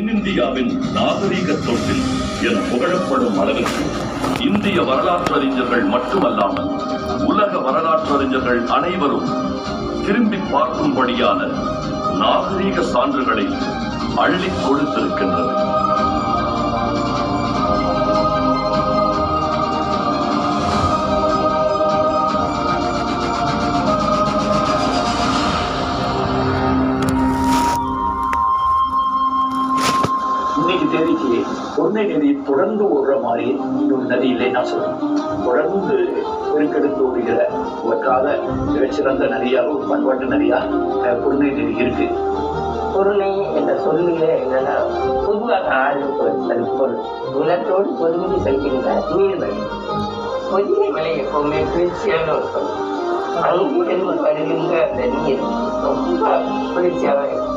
தென்னிந்தியாவின் நாகரீக தொட்டில் என புகழப்படும் அளவிற்கு இந்திய வரலாற்றறிஞர்கள் மட்டுமல்லாமல் உலக வரலாற்றறிஞர்கள் அனைவரும் திரும்பி பார்க்கும்படியான நாகரீக சான்றுகளை அள்ளிக் கொடுத்திருக்கின்றது. இன்னைக்கு தேதிக்கு பொருணை நதி தொடர்ந்து ஓடுற மாதிரி இன்னொரு நதி இல்லை நான் சொல்றேன். தொடர்ந்து பெருக்கெடுத்து ஓடுகிற வற்றாத மிகச்சிறந்த நதியாக ஒரு பண்பாட்டு நதியா பொருணை நதி இருக்கு. பொருணை என்ற சொல்லிலே என்னன்னா பொதுவாக பொருள் நிலத்தோடு பொதுவில் செல்கின்ற நீர்வழி. பொதிகை மலை எப்பவுமே குளிர்ச்சியான ஒரு சொல். அங்கிருந்து வருகின்ற அந்த நீர் ரொம்ப குளிர்ச்சியாக இருக்கும்.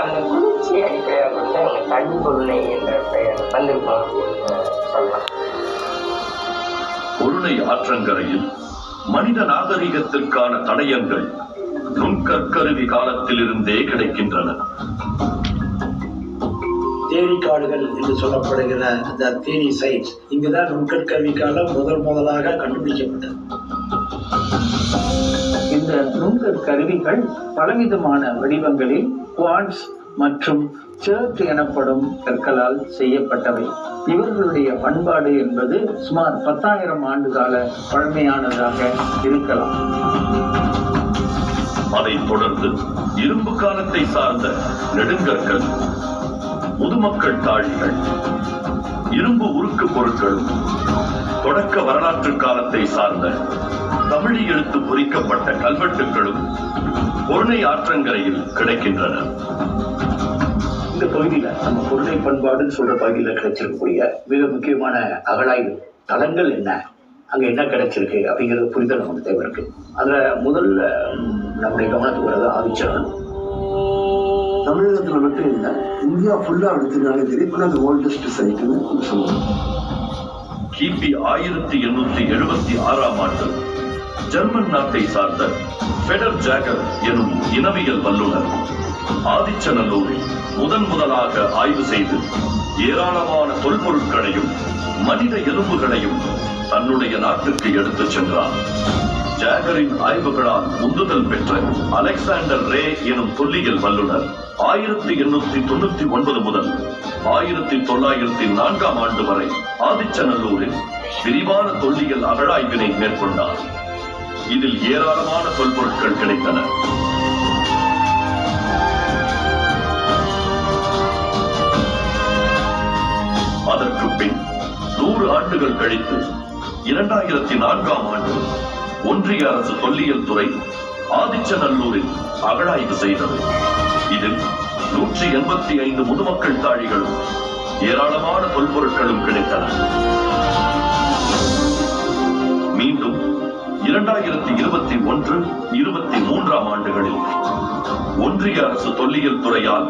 அந்த குளிர்ச்சியை அடிப்படையாக கொண்டு அங்கே தனி பொருணை என்ற பெயர் வந்திருக்கோம் அப்படின்னு சொல்லலாம். பொருணை ஆற்றங்கரையில் மனித நாகரிகத்திற்கான தடயங்கள் நுண்கற்கருவி காலத்திலிருந்தே கிடைக்கின்றன. தேனி காடுகள் என்று சொல்லப்படுகிற அந்த தேனி சைட்ஸ் இங்குதான் நுண்கற்கருவி காலம் முதலாக கண்டுபிடிக்கப்பட்டது. இந்த நுண்கற்கருவிகள் பலவிதமான வடிவங்களில் குவார்ட்ஸ் மற்றும் சர்ச் எனப்படும் கற்களால் செய்யப்பட்டவை. இவர்களுடைய பண்பாடு என்பது சுமார் 10,000 ஆண்டுகால பழமையானதாக இருக்கலாம். அதைத் தொடர்ந்து இரும்பு காலத்தை சார்ந்த நெடுங்கற்கள், முதுமக்கள் தாழிகள், இரும்பு உருக்கு பொருட்களும் தொடக்க வரலாற்று காலத்தை சார்ந்த தமிழி எழுத்து பொறிக்கப்பட்ட கல்வெட்டுகளும் பொருணை ஆற்றங்கரையில் கிடைக்கின்றன. இந்த பகுதியில நம்ம பொருணை பண்பாடுன்னு சொல்ற பகுதியில கிடைச்சிருக்கக்கூடிய மிக முக்கியமான அகழாய்வு தளங்கள் என்ன, அங்க என்ன கிடைச்சிருக்கு அப்படிங்கிறது புரிதல் நமக்கு தேவை இருக்கு. அதுல முதல்ல நம்முடைய கவனத்துக்கு வர்றது ஆதிச்சநல்லூர். தமிழகத்துல மட்டும் இல்லை, இந்தியா ஃபுல்லா எடுத்துனாலும் சரி, அது ஓல்டஸ்ட் சைட்டுன்னு சொல்லுவோம். கிபி 1876 ஆண்டு ஜெர்மன் நாட்டை சார்ந்த ஃபெடர் ஜாகர் எனும் இனவியல் வல்லுநர் ஆதிச்சநல்லூரில் முதலாக ஆய்வு செய்து ஏராளமான தொல்பொருட்களையும் மனித எலும்புகளையும் தன்னுடைய நாட்டுக்கு எடுத்துச் சென்றார். ஜாகரின் ஆய்வுகளால் உந்துதல் பெற்ற அலெக்சாண்டர் ரே எனும் தொல்லியல் வல்லுநர் 1899 முதல் 1904 ஆண்டு வரை ஆதிச்சநல்லூரில் விரிவான தொல்லியல் அகழாய்வினை மேற்கொண்டார். இதில் ஏராளமான தொல்பொருட்கள் கிடைத்தன. அதற்கு பின் 100 ஆண்டுகள் கழித்து 2004 ஆண்டு ஒன்றிய அரசு தொல்லியல் துறை ஆதிச்சநல்லூரில் அகழாய்வு செய்தது. இதில் 185 முதுமக்கள் தாழிகளும் ஏராளமான தொல்பொருட்களும் கிடைத்தன. மீண்டும் 2021, 23 ஆண்டுகளில் ஒன்றிய அரசு தொல்லியல் துறையால்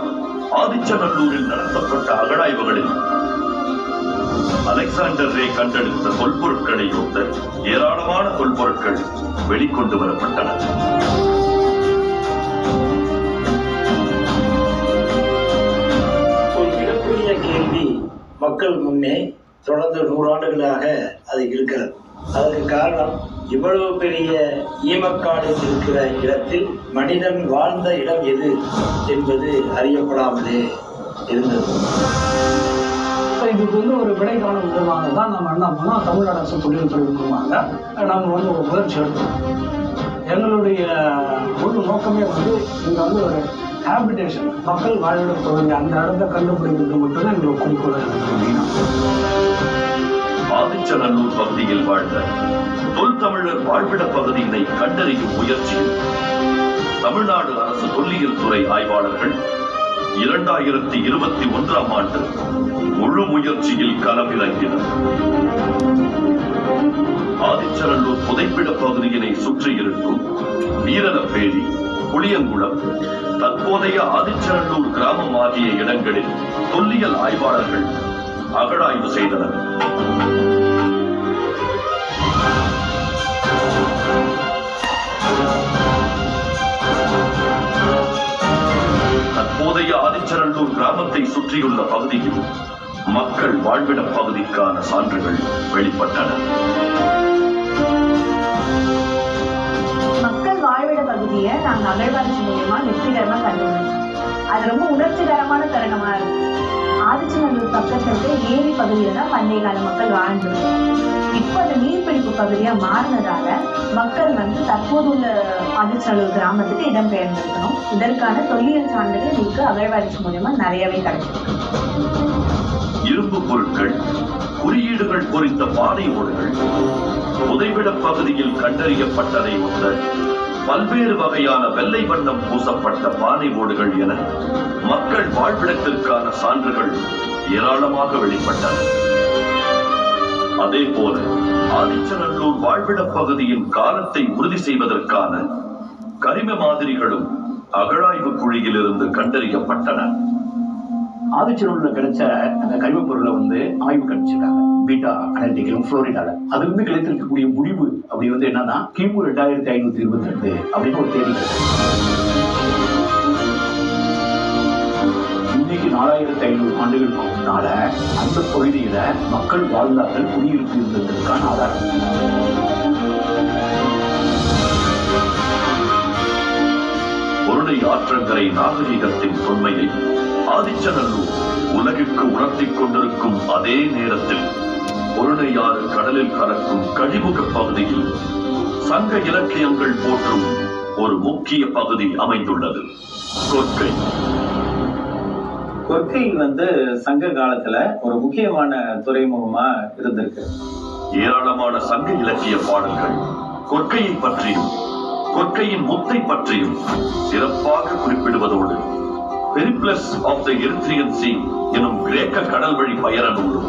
ஆதிச்சநல்லூரில் நடத்தப்பட்ட அகழாய்வுகளில் அலெக்சாண்டர் ரே கண்டெடுத்த தொல்பொருட்களை ஒத்த ஏராளமான தொல்பொருட்கள் வெளிக்கொண்டு வரப்பட்டன. ஒரு மிகப்பெரிய கேள்வி மக்கள் முன்னே தொடர்ந்து 100 ஆண்டுகளாக அது இருக்கிறது. அதற்கு காரணம், இவ்வளவு பெரிய ஈமக்காடு இருக்கிற இடத்தில் மனிதன் வாழ்ந்த இடம் எது என்பது அறியப்படாமலே இருந்தது. இதுக்கு ஒரு விடை காணும் விதமாக தான் நம்ம என்ன பண்ணோம், தமிழ் அரசு தொழில்துறை மூலமாக நாங்கள் ஒரு முயற்சி எடுத்தோம். எங்களுடைய முழு நோக்கமே இங்கே ஒரு ஹேபிடேஷன், மக்கள் வாழிட பகுதி, அந்த இடத்தை கண்டுபிடிக்கிறது மட்டும்தான் எங்களுக்கு குறிக்கோளாக இருக்கு. ஆதிச்சநல்லூர் பகுதியில் வாழ்ந்த தொல்தமிழர் வாழ்விட பகுதியினை கண்டறியும் முயற்சியில் தமிழ்நாடு அரசு தொல்லியல் துறை ஆய்வாளர்கள் 2021 ஆண்டு முழு முயற்சியில் களமிறங்கினர். ஆதிச்சநல்லூர் புதைப்பிட பகுதியினை சுற்றியிருக்கும் வீரலப்பேரி, புளியங்குளம், தற்போதைய ஆதிச்சநல்லூர் கிராமம் ஆகிய இடங்களில் தொல்லியல் ஆய்வாளர்கள் அகழாய்வு செய்தனர். தற்போதைய ஆதிச்சநல்லூர் கிராமத்தை சுற்றியுள்ள பகுதியில் மக்கள் வாழ்விட பகுதிக்கான சான்றுகள் வெளிப்பட்டன. மக்கள் வாழ்விட பகுதியை நாங்க அகழ்வாராய்ச்சி மூலியமா வெற்றிகரமா கண்டுபிடிச்சோம். அது ரொம்ப உணர்ச்சிகரமான தருணமா இருக்கு. ஆதிச்சநல்லூர் பக்கத்துல இருக்க ஏரி பகுதியில தான் பண்டைய கால மக்கள் வாழ்ந்துருக்கோம். இப்ப அந்த நீர்பிடிப்பு பகுதியா மாறினதால மக்கள் தற்போது உள்ள ஆதிச்சநல்லூர் கிராமத்துக்கு இடம்பெயர்ந்திருக்கணும். இதற்கான தொல்லியல் சான்றுகள் இன்னைக்கு அகழ்வாராய்ச்சி மூலியமா நிறையவே கிடைச்சிருக்கு. இரும்பு பொருட்கள், குறியீடுகள் பொறித்த பானை ஓடுகள், புதைவிட பகுதியில் கண்டறியப்பட்டதை ஒத்த பல்வேறு வகையான வெள்ளை வண்ணம் பூசப்பட்ட பானை ஓடுகள் என மக்கள் வாழ்விடத்திற்கான சான்றுகள் ஏராளமாக வெளிப்பட்டன. அதே போல ஆதிச்சநல்லூர் வாழ்விட பகுதியின் காலத்தை உறுதி செய்வதற்கான கரிம மாதிரிகளும் அகழாய்வு குழியிலிருந்து கண்டறியப்பட்டன. ஆதிச்சநல்லூர்ல கிடைச்ச அந்த கரிம பொருளை ஆய்வு கணிச்சிருக்காங்க பீட்டா அனலிட்டிக்கலும் புளோரிடால. அதுல இருந்து கிடைத்திருக்கக்கூடிய முடிவு அப்படி என்னன்னா கிமு 2522 அப்படின்னு ஒரு தேதி இன்னைக்கு 4500 ஆண்டுகளுக்கு முன்னால அந்த பகுதியில மக்கள் வாழ்ந்தார்கள், குடியிருப்பு இருந்ததற்கான ஆதாரம். பொருளை ஆற்றங்கரை நாகரிகத்தின் தொன்மையை ஆதிச்சநல்லூர் உலகிற்கு உணர்த்திக் கொண்டிருக்கும் அதே நேரத்தில் பொருணையாறு கடலில் கலக்கும் கழிமுக பகுதியில் சங்க இலக்கியங்கள் போற்றும் ஒரு முக்கிய பகுதி அமைந்துள்ளது, கொற்கை. கொற்கை சங்க காலத்துல ஒரு முக்கியமான துறைமுகமா இருந்திருக்கு. ஏராளமான சங்க இலக்கிய பாடல்கள் கொற்கையை பற்றியும் கொற்கையின் முத்தை பற்றியும் சிறப்பாக குறிப்பிடுவதோடு பெரிப்ளஸ் ஆஃப் தி எரித்ரியன் சீ எனும் கிரேக்க கடல் வழி பயண நூலும்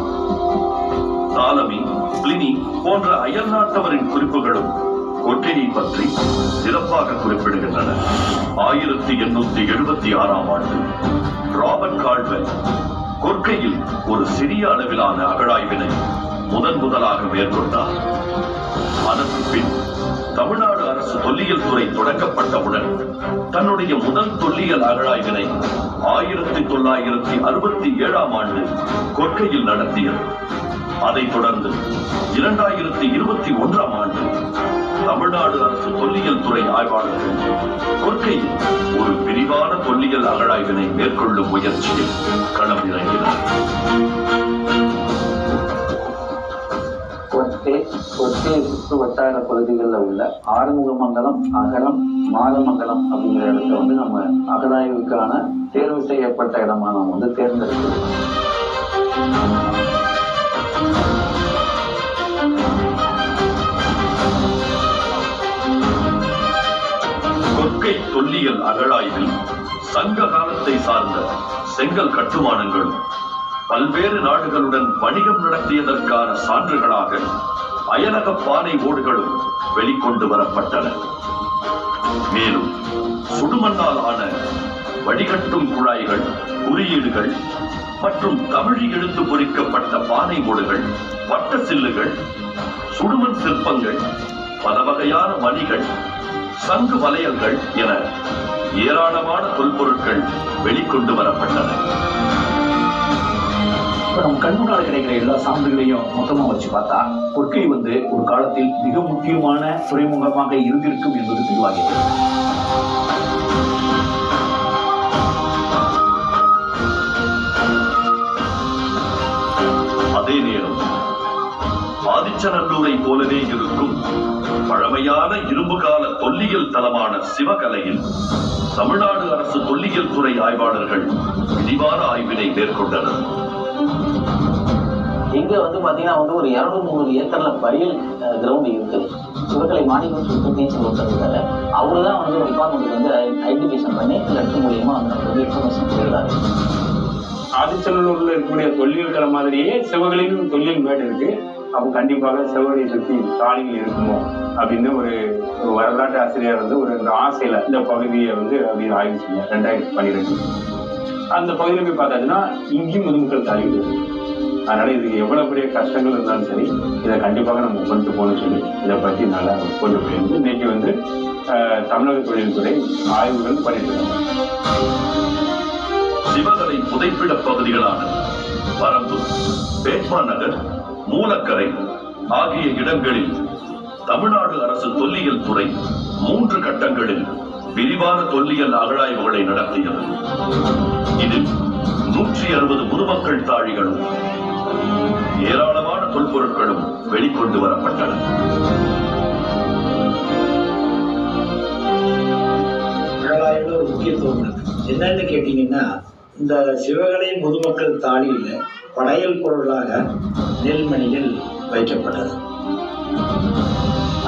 தாலமி, பிளினி போன்ற அயல் நாட்டவரின் குறிப்புகளும் கொற்கையை பற்றி சிறப்பாக குறிப்பிடுகின்றன. 1876ஆம் ஆண்டு ராபர்ட் கால்வெல் கொற்கையில் ஒரு சிறிய அளவிலான அகழாய்வினை முதலாக மேற்கொண்டார். அதற்கு பின் தமிழ்நாடு அரசு தொல்லியல் துறை தொடங்கப்பட்டவுடன் தன்னுடைய முதல் தொல்லியல் அகழாய்வினை 1967ஆம் ஆண்டு கொற்கையில் நடத்தியது. அதைத் தொடர்ந்து 2021ஆம் ஆண்டு தமிழ்நாடு அரசு தொல்லியல் துறை ஆய்வாளர்கள் கொற்கையில் ஒரு விரிவான தொல்லியல் அகழாய்வினை மேற்கொள்ளும் முயற்சியில் களம் இறங்கினார். கொற்கை சுற்று வட்டார பகுதிகளில் உள்ள ஆறுமுகமங்கலம், அகலம், மாதமங்கலம் அப்படிங்கிற இடத்த நம்ம அகழாய்வுக்கான தேர்வு செய்யப்பட்ட இடமா நம்ம தேர்ந்தெடுக்கிறோம். கொற்கை தொல்லியல் அகழாய்வில் சங்க காலத்தை சார்ந்த செங்கல் கட்டுமானங்களும் பல்வேறு நாடுகளுடன் வணிகம் நடத்தியதற்கான சான்றுகளாக அயலக பானை ஓடுகளும் வெளிக்கொண்டு வரப்பட்டன. மேலும் சுடுமண்ணால் ஆன வடிகட்டும் குழாய்கள், குறியீடுகள் மற்றும் தமிழி எழுத்து பொறிக்கப்பட்ட பானை ஓடுகள், வட்ட சில்லுகள், சுடுமண் சிற்பங்கள், பல வகையான மணிகள், சங்கு வளையல்கள் என ஏராளமான தொல்பொருட்கள் வெளிக்கொண்டு வரப்பட்டன. நம்ம கண்முன்னால கிடைக்கிற எல்லா சான்றுகளையும் மொத்தமா வச்சு பார்த்தா கொற்கை ஒரு காலத்தில் மிக முக்கியமான துறைமுகமாக இருந்திருக்கும் என்பது தெளிவாகிறது. அதே நேரம் ஆதிச்சநல்லூரை போலவே இருக்கும் பழமையான இரும்பு கால தொல்லியல் தலமான சிவகலையில் தமிழ்நாடு அரசு தொல்லியல் துறை ஆய்வாளர்கள் விரிவான ஆய்வினை மேற்கொண்டனர். இங்க பாத்தீங்கன்னா ஒரு 200-300 ஏக்கர்ல பரியல் கிரவுண்ட் இருக்கு. சிவகலை மாநிலம் சுற்றுச்சூழல் ஒருத்தர் அவருதான் டிபார்ட்மெண்ட்டுக்கு ஐடென்டிஃபிகேஷன் பண்ணி லெட்டர் மூலியமா இன்ஃபர்மேஷன் கொடுக்குறாரு. ஆதிச்சநல்லூர்ல இருக்கக்கூடிய தொல்லியல் கள மாதிரியே சிவகலையும் தொல்லியல் மேடு இருக்கு. அப்போ கண்டிப்பாக சிவகலையை சுற்றி சாலைகள் இருக்குமோ அப்படின்னு ஒரு வரலாற்று ஆசிரியர் ஒரு ஆசையில இந்த பகுதியை அப்படின்னு ஆய்வு செஞ்சார் 2012. அந்த பகுதியில் போய் பார்த்தாச்சுன்னா இங்கேயும் முதுமக்கள் சாலைகள். அதனால இதுக்கு எவ்வளவு பெரிய கஷ்டங்கள் இருந்தாலும் சரி இதை கண்டிப்பாக நம்ம கொண்டு போகணும்னு சொல்லி இதை பற்றி நல்லா கொண்டு போயிருந்து இன்னைக்கு தமிழக தொழில்துறை ஆய்வுகள் பண்ணிட்டு இருக்காங்க. சிவகலை புதைப்பிட பகுதிகளான பரம்பூர், பேட்மா நகர், மூலக்கரை ஆகிய இடங்களில் தமிழ்நாடு அரசு தொல்லியல் துறை 3 கட்டங்களில் விரிவான தொல்லியல் அகழாய்வுகளை நடத்தியது. இதில் 160 முதுமக்கள் தாழிகளும் ஏராளமான தொல்பொருட்களும் வெளிக்கொண்டு வரப்பட்டன. அகழாய்வுல ஒரு முக்கியத்துவம் இருக்கு. என்னன்னு கேட்டீங்கன்னா, இந்த சிவகலை முதுமக்கள் தாழியில படையல் பொருளாக நெல்மணிகள் வைக்கப்பட்டது.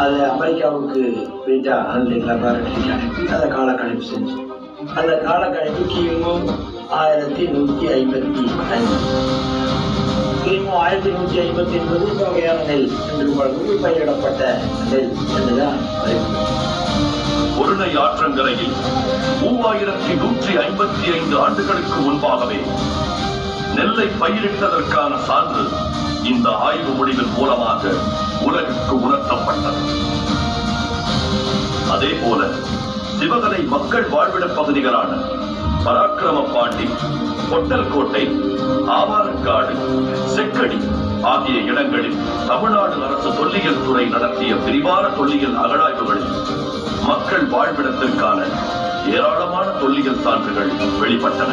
அது அமெரிக்காவுக்கு வீட்டா லெபார்டரிக்கு அனுப்பி அதை காலக்கணிப்பு செஞ்சு, அந்த காலக்கணிப்பு கிமு 1155, கிமு 1159 இந்த வகையான நெல் என்று பயிரிடப்பட்ட நெல் என்றுதான் பொருணை ஆற்றங்கரையில் 3155 ஆண்டுகளுக்கு முன்பாகவே நெல்லை பயிரிட்டதற்கான சான்று இந்த ஆய்வு முடிவின் மூலமாக உலகுக்கு உணர்த்தப்பட்டது. அதே போல சிவகலை மக்கள் வாழ்விட பகுதிகளான பராக்கிரமபாண்டி, பொட்டல்கோட்டை, ஆவாரங்காடு, செக்கடி ஆகிய இடங்களில் தமிழ்நாடு அரசு தொல்லியல் துறை நடத்திய விரிவான தொல்லியல் அகழாய்வுகளில் மக்கள் வாழ்விடத்திற்கான ஏராளமான தொல்லியல் சான்றுகள் வெளிப்பட்டன.